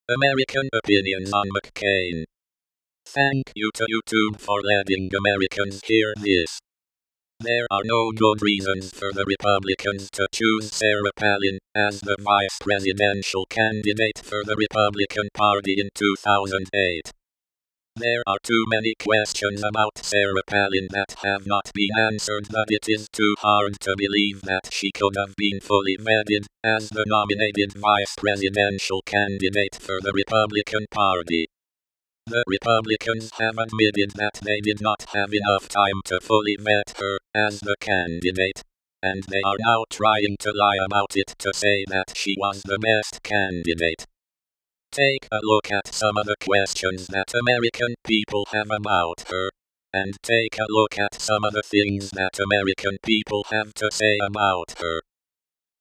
American Opinions on McCain. Thank you to YouTube for letting Americans hear this. There are no good reasons for the Republicans to choose Sarah Palin as the vice presidential candidate for the Republican Party in 2008. There are too many questions about Sarah Palin that have not been answered, but it is too hard to believe that she could have been fully vetted as the nominated vice presidential candidate for the Republican Party. The Republicans have admitted that they did not have enough time to fully vet her as the candidate, and they are now trying to lie about it to say that she was the best candidate. Take a look at some of the questions that American people have about her, and take a look at some of the things that American people have to say about her.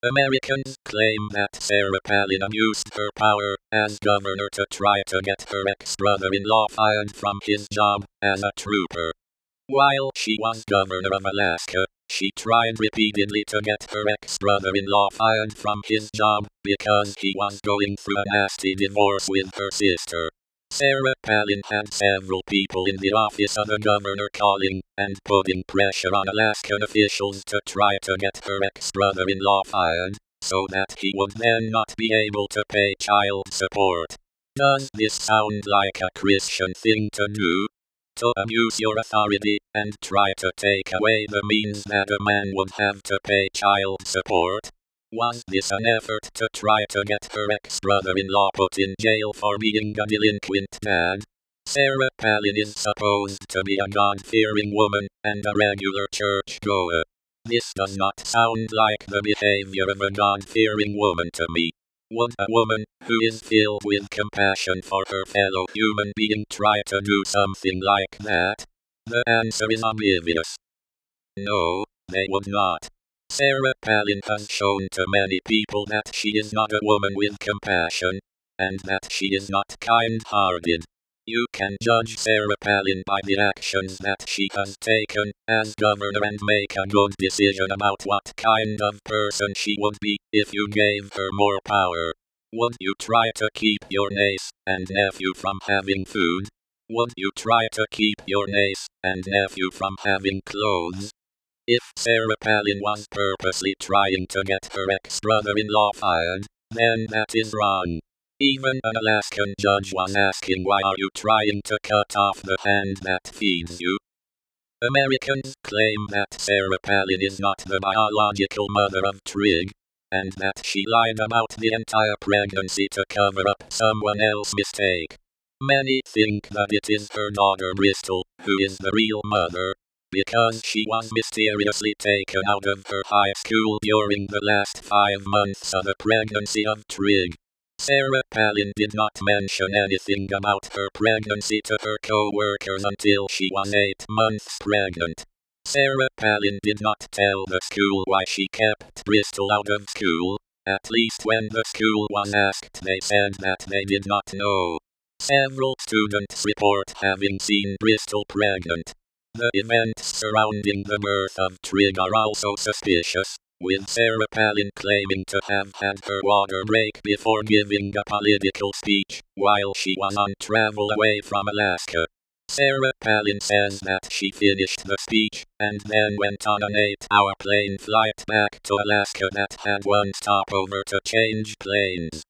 Americans claim that Sarah Palin abused her power as governor to try to get her ex-brother-in-law fired from his job as a trooper. While she was governor of Alaska, she tried repeatedly to get her ex-brother-in-law fired from his job because he was going through a nasty divorce with her sister. Sarah Palin had several people in the office of the governor calling and putting pressure on Alaskan officials to try to get her ex-brother-in-law fired, so that he would then not be able to pay child support. Does this sound like a Christian thing to do? To abuse your authority and try to take away the means that a man would have to pay child support? Was this an effort to try to get her ex-brother-in-law put in jail for being a delinquent dad? Sarah Palin is supposed to be a God-fearing woman and a regular church-goer. This does not sound like the behavior of a God-fearing woman to me. Would a woman who is filled with compassion for her fellow human being try to do something like that? The answer is obvious. No, they would not. Sarah Palin has shown to many people that she is not a woman with compassion, and that she is not kind-hearted. You can judge Sarah Palin by the actions that she has taken as governor and make a good decision about what kind of person she would be if you gave her more power. Would you try to keep your niece and nephew from having food? Would you try to keep your niece and nephew from having clothes? If Sarah Palin was purposely trying to get her ex-brother-in-law fired, then that is wrong. Even an Alaskan judge was asking, why are you trying to cut off the hand that feeds you? Americans claim that Sarah Palin is not the biological mother of Trig, and that she lied about the entire pregnancy to cover up someone else's mistake. Many think that it is her daughter Bristol who is the real mother, because she was mysteriously taken out of her high school during the last 5 months of the pregnancy of Trig. Sarah Palin did not mention anything about her pregnancy to her co-workers until she was 8 months pregnant. Sarah Palin did not tell the school why she kept Bristol out of school. At least when the school was asked, they said that they did not know. Several students report having seen Bristol pregnant. The events surrounding the birth of Trig are also suspicious, with Sarah Palin claiming to have had her water break before giving a political speech while she was on travel away from Alaska. Sarah Palin says that she finished the speech and then went on an 8-hour plane flight back to Alaska that had one stopover to change planes.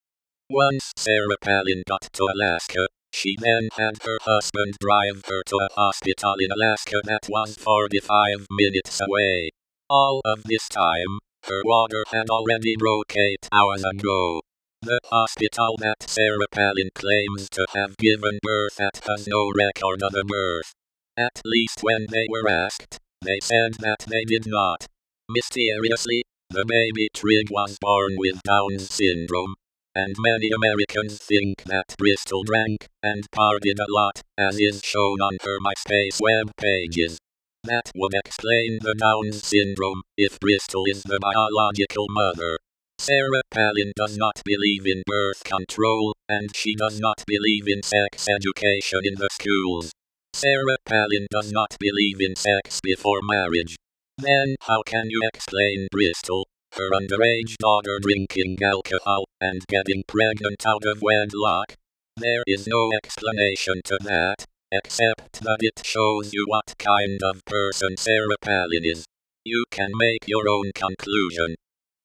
Once Sarah Palin got to Alaska, she then had her husband drive her to a hospital in Alaska that was 45 minutes away. All of this time, her water had already broke 8 hours ago. The hospital that Sarah Palin claims to have given birth at has no record of a birth. At least when they were asked, they said that they did not. Mysteriously, the baby Trig was born with Down's syndrome, and many Americans think that Bristol drank and partied a lot, as is shown on her MySpace web pages. That would explain the Down's syndrome, if Bristol is the biological mother. Sarah Palin does not believe in birth control, and she does not believe in sex education in the schools. Sarah Palin does not believe in sex before marriage. Then how can you explain Bristol, her underage daughter drinking alcohol and getting pregnant out of wedlock? There is no explanation to that, except that it shows you what kind of person Sarah Palin is. You can make your own conclusion.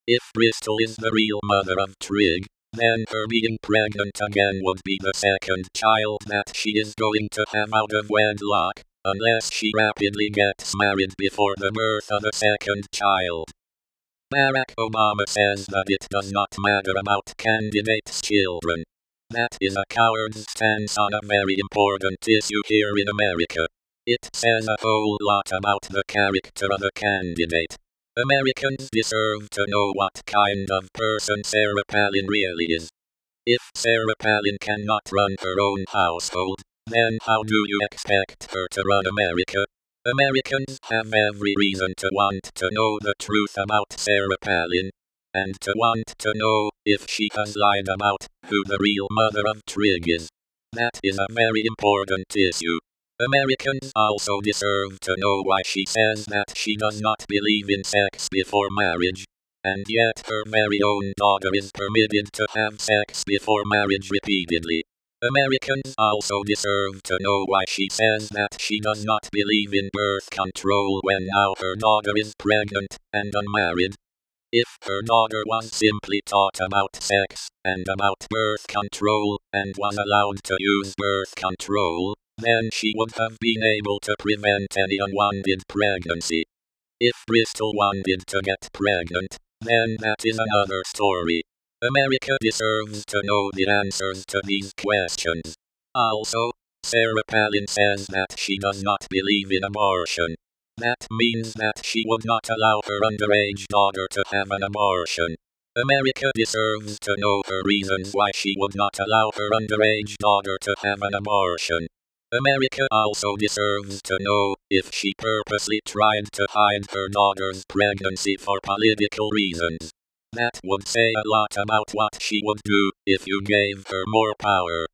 If Bristol is the real mother of Trig, then her being pregnant again would be the second child that she is going to have out of wedlock, unless she rapidly gets married before the birth of a second child. Barack Obama says that it does not matter about candidates' children. That is a coward's stance on a very important issue here in America. It says a whole lot about the character of a candidate. Americans deserve to know what kind of person Sarah Palin really is. If Sarah Palin cannot run her own household, then how do you expect her to run America? Americans have every reason to want to know the truth about Sarah Palin, and to want to know if she has lied about who the real mother of Trig is. That is a very important issue. Americans also deserve to know why she says that she does not believe in sex before marriage, and yet her very own daughter is permitted to have sex before marriage repeatedly. Americans also deserve to know why she says that she does not believe in birth control when now her daughter is pregnant and unmarried. If her daughter was simply taught about sex and about birth control and was allowed to use birth control, then she would have been able to prevent any unwanted pregnancy. If Bristol wanted to get pregnant, then that is another story. America deserves to know the answers to these questions. Also, Sarah Palin says that she does not believe in abortion. That means that she would not allow her underage daughter to have an abortion. America deserves to know her reasons why she would not allow her underage daughter to have an abortion. America also deserves to know if she purposely tried to hide her daughter's pregnancy for political reasons. That would say a lot about what she would do if you gave her more power.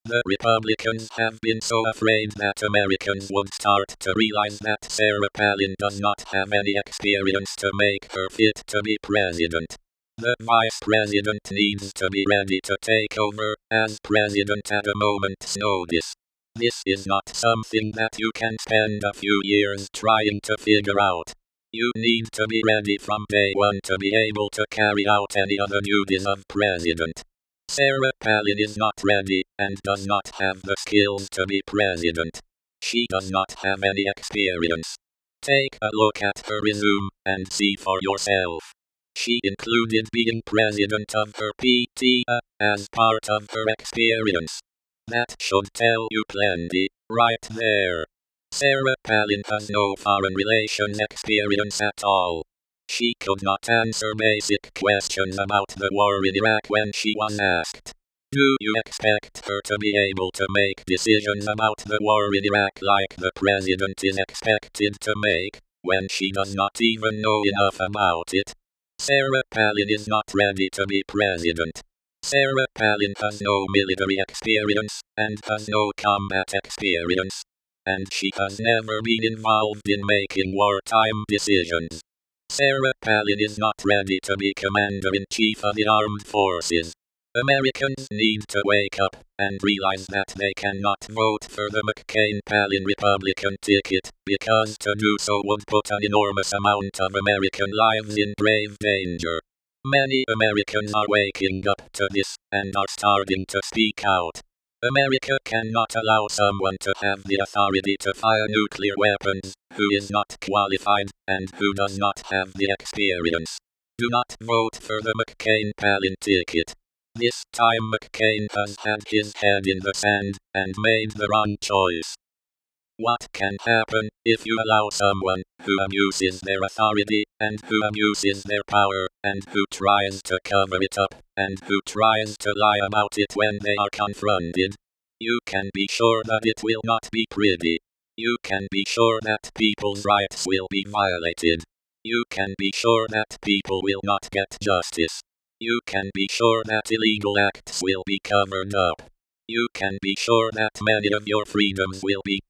The Republicans have been so afraid that Americans would start to realize that Sarah Palin does not have any experience to make her fit to be president. The vice president needs to be ready to take over as president at a moment's notice. This is not something that you can spend a few years trying to figure out. You need to be ready from day one to be able to carry out any of the duties of president. Sarah Palin is not ready and does not have the skills to be president. She does not have any experience. Take a look at her resume and see for yourself. She included being president of her PTA as part of her experience. That should tell you plenty, right there. Sarah Palin has no foreign relations experience at all. She could not answer basic questions about the war in Iraq when she was asked. Do you expect her to be able to make decisions about the war in Iraq like the president is expected to make, when she does not even know enough about it? Sarah Palin is not ready to be president. Sarah Palin has no military experience, and has no combat experience. And she has never been involved in making wartime decisions. Sarah Palin is not ready to be Commander-in-Chief of the Armed Forces. Americans need to wake up and realize that they cannot vote for the McCain Palin Republican ticket, because to do so would put an enormous amount of American lives in grave danger. Many Americans are waking up to this and are starting to speak out. America cannot allow someone to have the authority to fire nuclear weapons who is not qualified and who does not have the experience. Do not vote for the McCain Palin ticket. This time McCain has had his head in the sand and made the wrong choice. What can happen if you allow someone who abuses their authority and who abuses their power and who tries to cover it up and who tries to lie about it when they are confronted? You can be sure that it will not be pretty. You can be sure that people's rights will be violated. You can be sure that people will not get justice. You can be sure that illegal acts will be covered up. You can be sure that many of your freedoms will be